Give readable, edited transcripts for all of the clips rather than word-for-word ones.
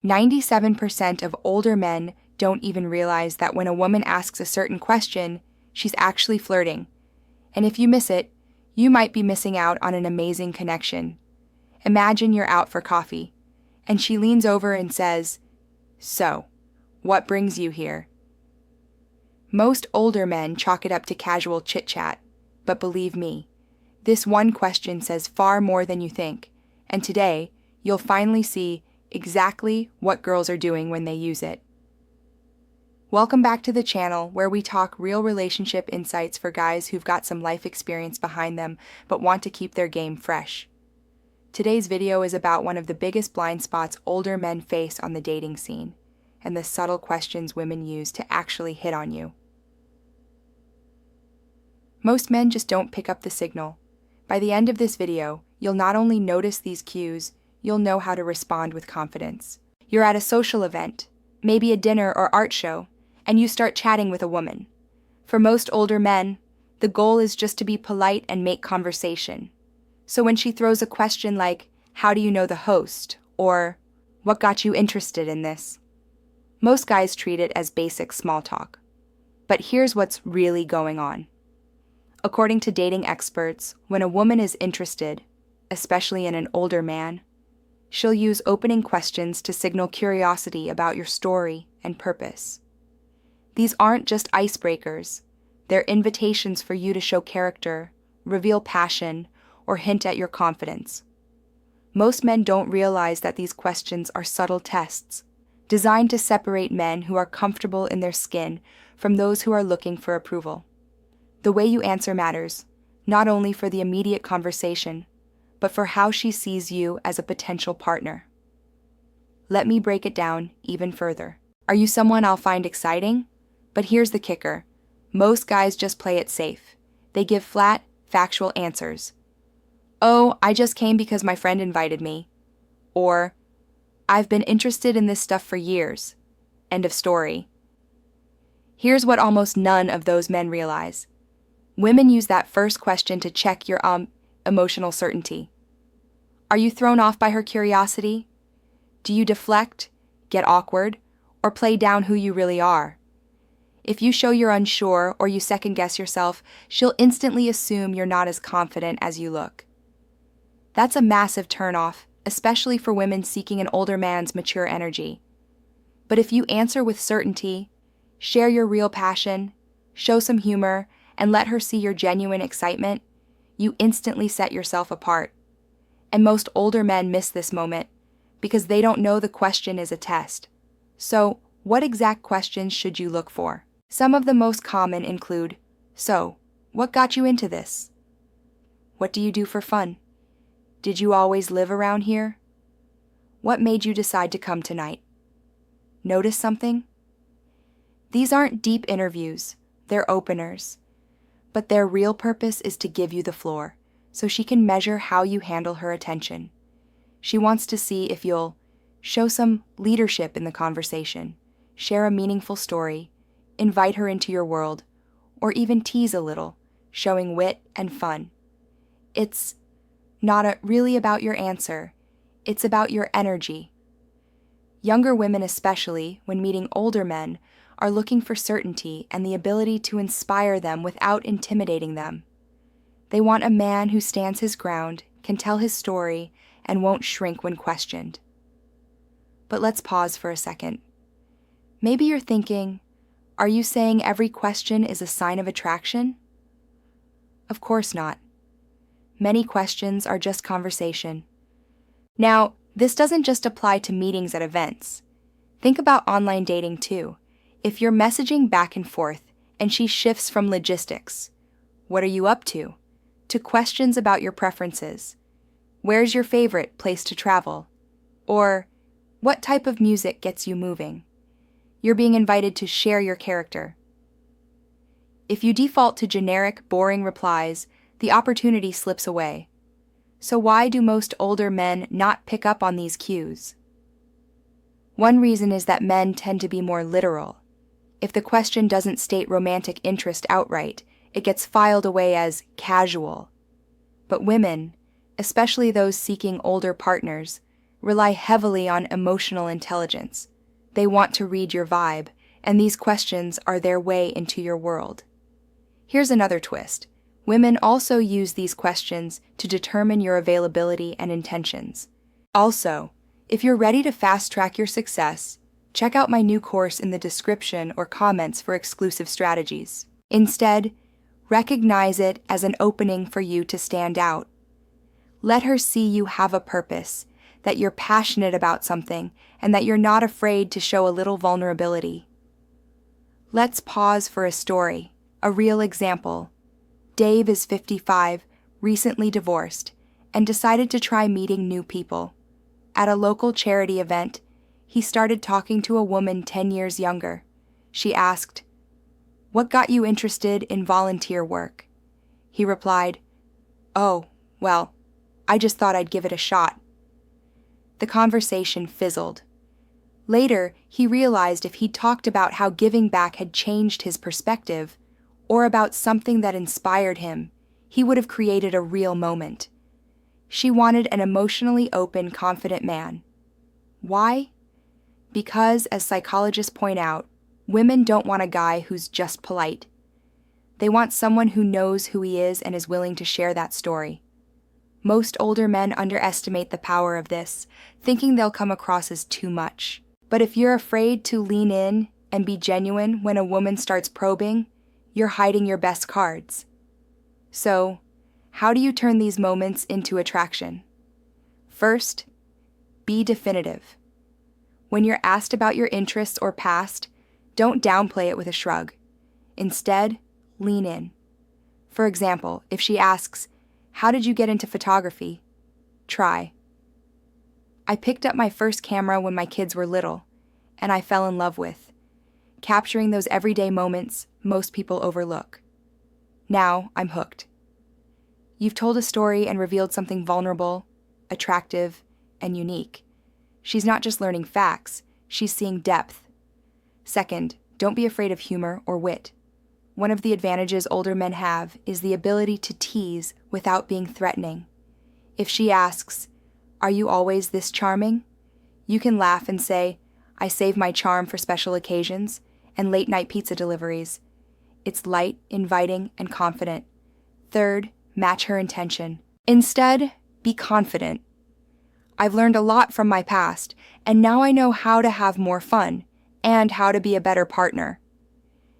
97% of older men don't even realize that when a woman asks a certain question, she's actually flirting. And if you miss it, you might be missing out on an amazing connection. Imagine you're out for coffee, and she leans over and says, "So, what brings you here?" Most older men chalk it up to casual chit-chat, but believe me, this one question says far more than you think, and today, you'll finally see exactly what girls are doing when they use it. Welcome back to the channel where we talk real relationship insights for guys who've got some life experience behind them but want to keep their game fresh. Today's video is about one of the biggest blind spots older men face on the dating scene, and the subtle questions women use to actually hit on you. Most men just don't pick up the signal. By the end of this video, you'll not only notice these cues, you'll know how to respond with confidence. You're at a social event, maybe a dinner or art show, and you start chatting with a woman. For most older men, the goal is just to be polite and make conversation. So when she throws a question like, "How do you know the host?" or "What got you interested in this?" most guys treat it as basic small talk. But here's what's really going on. According to dating experts, when a woman is interested, especially in an older man, she'll use opening questions to signal curiosity about your story and purpose. These aren't just icebreakers, they're invitations for you to show character, reveal passion, or hint at your confidence. Most men don't realize that these questions are subtle tests, designed to separate men who are comfortable in their skin from those who are looking for approval. The way you answer matters, not only for the immediate conversation, but for how she sees you as a potential partner. Let me break it down even further. Are you someone I'll find exciting? But here's the kicker. Most guys just play it safe. They give flat, factual answers. "Oh, I just came because my friend invited me." Or, "I've been interested in this stuff for years." End of story. Here's what almost none of those men realize. Women use that first question to check your emotional certainty. Are you thrown off by her curiosity? Do you deflect, get awkward, or play down who you really are? If you show you're unsure or you second-guess yourself, she'll instantly assume you're not as confident as you look. That's a massive turnoff, especially for women seeking an older man's mature energy. But if you answer with certainty, share your real passion, show some humor, and let her see your genuine excitement, you instantly set yourself apart. And most older men miss this moment because they don't know the question is a test. So, what exact questions should you look for? Some of the most common include, "So, what got you into this? What do you do for fun? Did you always live around here? What made you decide to come tonight? Notice something?" These aren't deep interviews, they're openers. But their real purpose is to give you the floor, so she can measure how you handle her attention. She wants to see if you'll show some leadership in the conversation, share a meaningful story, invite her into your world, or even tease a little, showing wit and fun. It's not really about your answer, it's about your energy. Younger women especially, when meeting older men, are looking for certainty and the ability to inspire them without intimidating them. They want a man who stands his ground, can tell his story, and won't shrink when questioned. But let's pause for a second. Maybe you're thinking, are you saying every question is a sign of attraction? Of course not. Many questions are just conversation. Now, this doesn't just apply to meetings at events. Think about online dating too. If you're messaging back and forth and she shifts from logistics, "What are you up to?" to questions about your preferences, "Where's your favorite place to travel?" or "What type of music gets you moving?" you're being invited to share your character. If you default to generic, boring replies, the opportunity slips away. So why do most older men not pick up on these cues? One reason is that men tend to be more literal. If the question doesn't state romantic interest outright, it gets filed away as casual. But women, especially those seeking older partners, rely heavily on emotional intelligence. They want to read your vibe, and these questions are their way into your world. Here's another twist. Women also use these questions to determine your availability and intentions. Also, if you're ready to fast-track your success, check out my new course in the description or comments for exclusive strategies. Instead, recognize it as an opening for you to stand out. Let her see you have a purpose, that you're passionate about something, and that you're not afraid to show a little vulnerability. Let's pause for a story, a real example. Dave is 55, recently divorced, and decided to try meeting new people. At a local charity event, he started talking to a woman 10 years younger. She asked, "What got you interested in volunteer work?" He replied, "Oh, well, I just thought I'd give it a shot." The conversation fizzled. Later, he realized if he'd talked about how giving back had changed his perspective, or about something that inspired him, he would have created a real moment. She wanted an emotionally open, confident man. Why? Because, as psychologists point out, women don't want a guy who's just polite. They want someone who knows who he is and is willing to share that story. Most older men underestimate the power of this, thinking they'll come across as too much. But if you're afraid to lean in and be genuine when a woman starts probing, you're hiding your best cards. So, how do you turn these moments into attraction? First, be definitive. When you're asked about your interests or past, don't downplay it with a shrug. Instead, lean in. For example, if she asks, "How did you get into photography?" Try, "I picked up my first camera when my kids were little, and I fell in love with," capturing those everyday moments most people overlook. Now I'm hooked. You've told a story and revealed something vulnerable, attractive, and unique. She's not just learning facts, she's seeing depth. Second, don't be afraid of humor or wit. One of the advantages older men have is the ability to tease without being threatening. If she asks, "Are you always this charming?" you can laugh and say, "I save my charm for special occasions and late-night pizza deliveries." It's light, inviting, and confident. Third, match her intention. Instead, be confident. "I've learned a lot from my past, and now I know how to have more fun and how to be a better partner."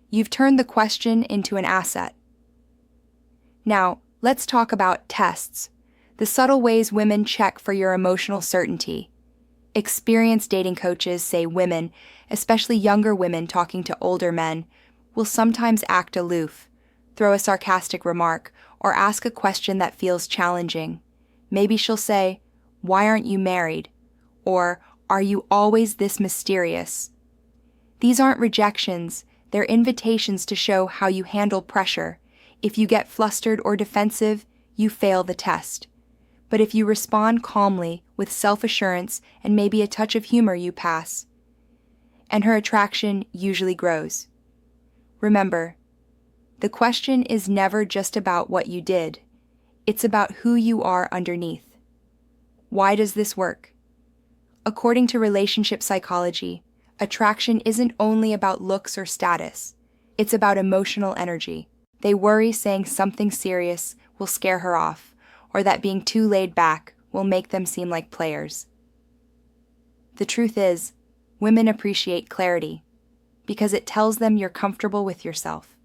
You've turned the question into an asset. Now, let's talk about tests, the subtle ways women check for your emotional certainty. Experienced dating coaches say women, especially younger women talking to older men, will sometimes act aloof, throw a sarcastic remark, or ask a question that feels challenging. Maybe she'll say, "Why aren't you married?" Or, "Are you always this mysterious?" These aren't rejections, they're invitations to show how you handle pressure. If you get flustered or defensive, you fail the test. But if you respond calmly, with self-assurance and maybe a touch of humor, you pass. And her attraction usually grows. Remember, the question is never just about what you did. It's about who you are underneath. Why does this work? According to relationship psychology, attraction isn't only about looks or status. It's about emotional energy. They worry saying something serious will scare her off, or that being too laid back will make them seem like players. The truth is, women appreciate clarity because it tells them you're comfortable with yourself.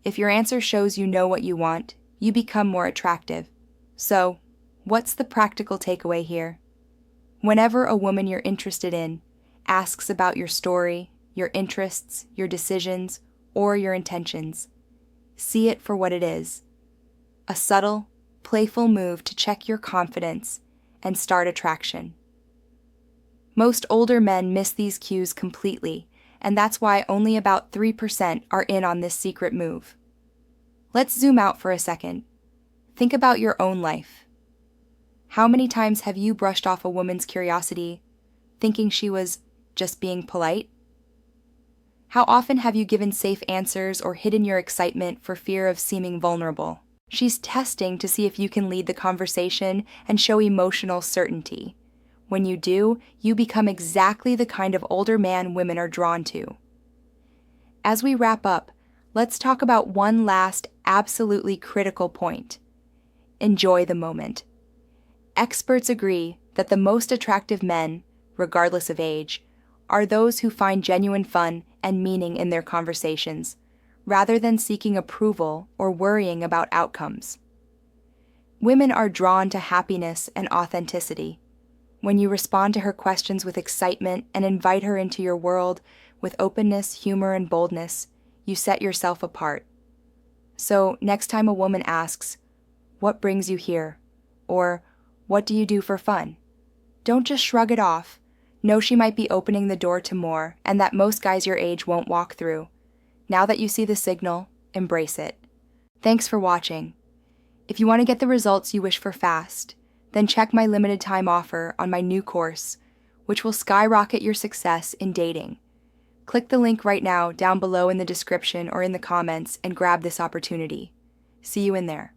If your answer shows you know what you want, you become more attractive. So, what's the practical takeaway here? Whenever a woman you're interested in asks about your story, your interests, your decisions, or your intentions, see it for what it is: a subtle, playful move to check your confidence and start attraction. Most older men miss these cues completely, and that's why only about 3% are in on this secret move. Let's zoom out for a second. Think about your own life. How many times have you brushed off a woman's curiosity, thinking she was just being polite? How often have you given safe answers or hidden your excitement for fear of seeming vulnerable? She's testing to see if you can lead the conversation and show emotional certainty. When you do, you become exactly the kind of older man women are drawn to. As we wrap up, let's talk about one last absolutely critical point. Enjoy the moment. Experts agree that the most attractive men, regardless of age, are those who find genuine fun and meaning in their conversations, rather than seeking approval or worrying about outcomes. Women are drawn to happiness and authenticity. When you respond to her questions with excitement and invite her into your world with openness, humor, and boldness, you set yourself apart. So, next time a woman asks, "What brings you here?" or "What do you do for fun?" don't just shrug it off. Know she might be opening the door to more, and that most guys your age won't walk through. Now that you see the signal, embrace it. Thanks for watching. If you want to get the results you wish for fast, then check my limited time offer on my new course, which will skyrocket your success in dating. Click the link right now down below in the description or in the comments and grab this opportunity. See you in there.